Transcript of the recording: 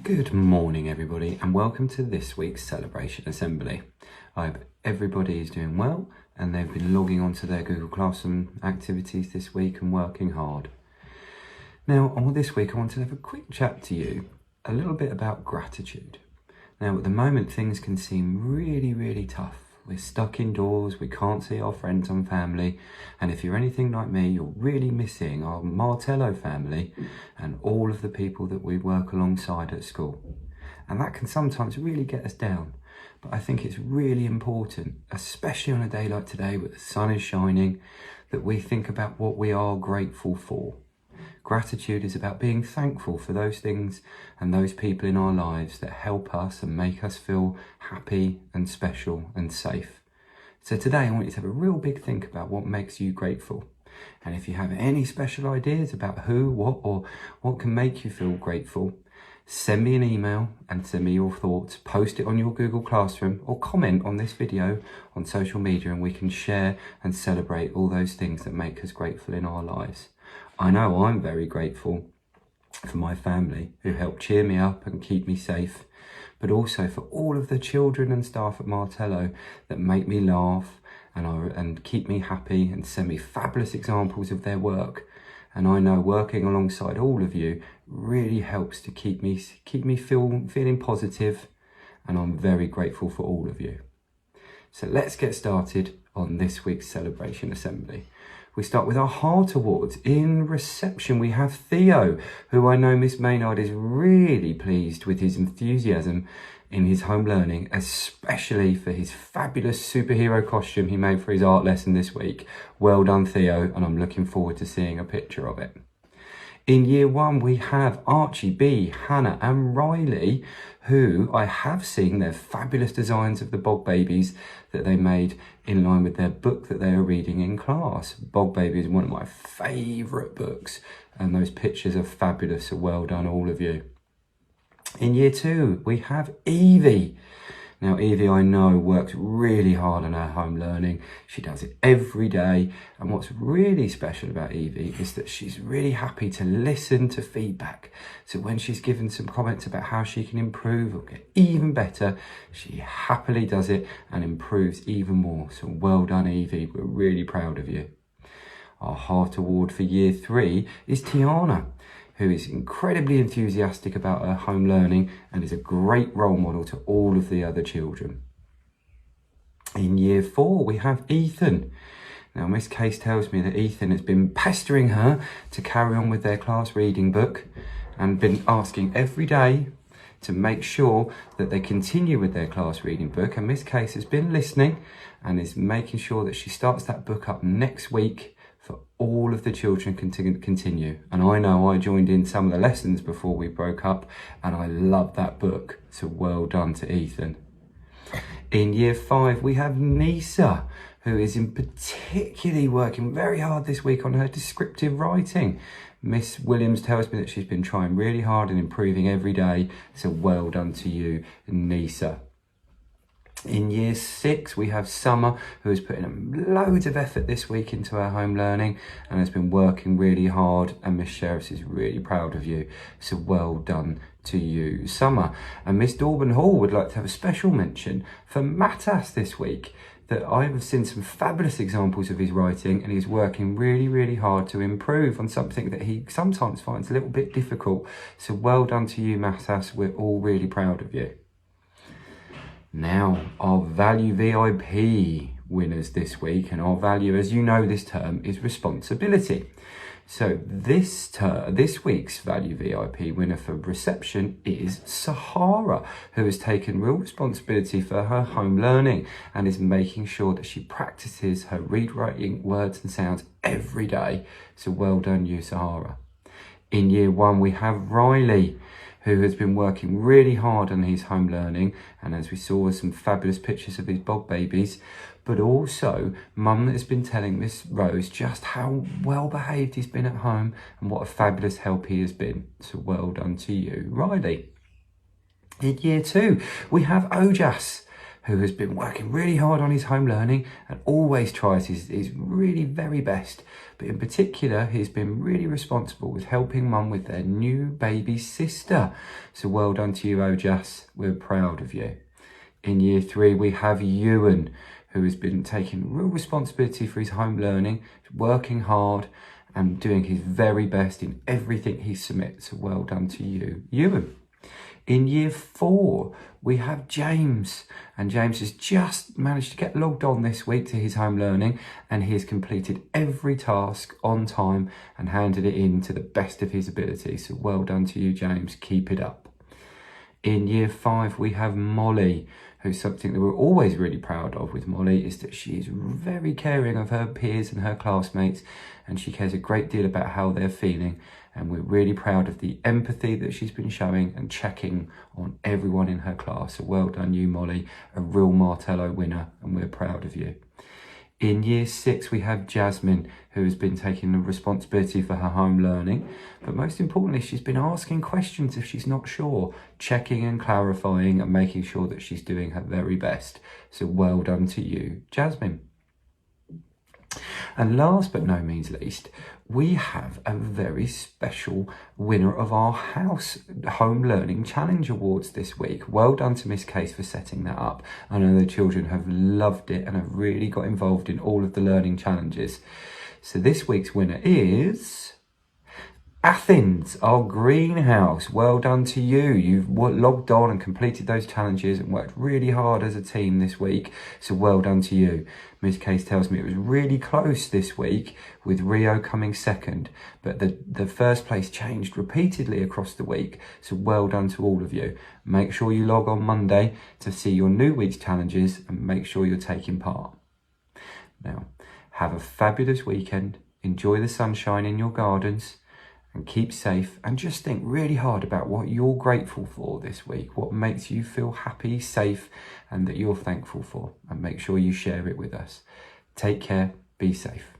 Good morning everybody and welcome to this week's Celebration Assembly. I hope everybody is doing well and they've been logging onto their Google Classroom activities this week and working hard. Now on this week I want to have a quick chat to you a little bit about gratitude. Now at the moment things can seem really tough. We're stuck indoors, we can't see our friends and family, and if you're anything like me, you're really missing our Martello family and all of the people that we work alongside at school. And that can sometimes really get us down, but I think it's really important, especially on a day like today where the sun is shining, that we think about what we are grateful for. Gratitude is about being thankful for those things and those people in our lives that help us and make us feel happy and special and safe. So today I want you to have a real big think about what makes you grateful. And if you have any special ideas about who, what, or what can make you feel grateful, send me an email and send me your thoughts, post it on your Google Classroom or comment on this video on social media and we can share and celebrate all those things that make us grateful in our lives. I know I'm very grateful for my family who help cheer me up and keep me safe, but also for all of the children and staff at Martello that make me laugh and keep me happy and send me fabulous examples of their work. And I know working alongside all of you really helps to keep me feeling positive, and I'm very grateful for all of you. So let's get started on this week's Celebration Assembly. We start with our Heart Awards. In reception, we have Theo, who I know Miss Maynard is really pleased with his enthusiasm in his home learning, especially for his fabulous superhero costume he made for his art lesson this week. Well done, Theo, and I'm looking forward to seeing a picture of it. In year one, we have Archie, B, Hannah and Riley, who I have seen their fabulous designs of the Bog Babies that they made in line with their book that they are reading in class. Bog Baby is one of my favourite books and those pictures are fabulous, so well done all of you. In year two, we have Evie. Now Evie, I know, works really hard on her home learning. She does it every day. And what's really special about Evie is that she's really happy to listen to feedback. So when she's given some comments about how she can improve or get even better, she happily does it and improves even more. So well done, Evie. We're really proud of you. Our Heart Award for year three is Tiana, who is incredibly enthusiastic about her home learning and is a great role model to all of the other children. In year four, we have Ethan. Now, Miss Case tells me that Ethan has been pestering her to carry on with their class reading book and been asking every day to make sure that they continue with their class reading book. And Miss Case has been listening and is making sure that she starts that book up next week for all of the children to continue. And I know I joined in some of the lessons before we broke up and I love that book. So well done to Ethan. In year five, we have Nisa, who is in particularly working very hard this week on her descriptive writing. Miss Williams tells me that she's been trying really hard and improving every day. So well done to you, Nisa. In year six, we have Summer, who has put in loads of effort this week into her home learning and has been working really hard, and Miss Sheriffs is really proud of you. So well done to you, Summer. And Miss Dorban Hall would like to have a special mention for Matas this week, that I have seen some fabulous examples of his writing and he's working really hard to improve on something that he sometimes finds a little bit difficult. So well done to you, Matas. We're all really proud of you. Now, our Value VIP winners this week, and our value, as you know this term, is responsibility. So this week's Value VIP winner for reception is Sahara, who has taken real responsibility for her home learning and is making sure that she practices her writing words and sounds every day. So well done you, Sahara. In year one, we have Riley, who has been working really hard on his home learning, and as we saw some fabulous pictures of his Bog Babies, but also Mum has been telling Miss Rose just how well behaved he's been at home and what a fabulous help he has been. So well done to you, Riley. In year two, we have Ojas, who has been working really hard on his home learning and always tries his really very best. But in particular, he's been really responsible with helping mum with their new baby sister. So well done to you, Ojas. We're proud of you. In year 3, we have Ewan, who has been taking real responsibility for his home learning, working hard and doing his very best in everything he submits. So well done to you, Ewan. In year 4, we have James, and James has just managed to get logged on this week to his home learning, and he has completed every task on time and handed it in to the best of his ability. So well done to you, James. Keep it up. In year 5, we have Molly, who's something that we're always really proud of with Molly, is that she is very caring of her peers and her classmates, and she cares a great deal about how they're feeling. And we're really proud of the empathy that she's been showing and checking on everyone in her class. So well done you, Molly, a real Martello winner, and we're proud of you. In year 6, we have Jasmine, who has been taking the responsibility for her home learning. But most importantly, she's been asking questions if she's not sure, checking and clarifying and making sure that she's doing her very best. So well done to you, Jasmine. And last but no means least, we have a very special winner of our House Home Learning Challenge Awards this week. Well done to Miss Case for setting that up. I know the children have loved it and have really got involved in all of the learning challenges. So this week's winner is Athens, our greenhouse. Well done to you. You've logged on and completed those challenges and worked really hard as a team this week. So well done to you. Miss Case tells me it was really close this week with Rio coming second, but the first place changed repeatedly across the week. So well done to all of you. Make sure you log on Monday to see your new week's challenges and make sure you're taking part. Now, have a fabulous weekend. Enjoy the sunshine in your gardens. And keep safe, and just think really hard about what you're grateful for this week, what makes you feel happy, safe, and that you're thankful for, and make sure you share it with us. Take care, be safe.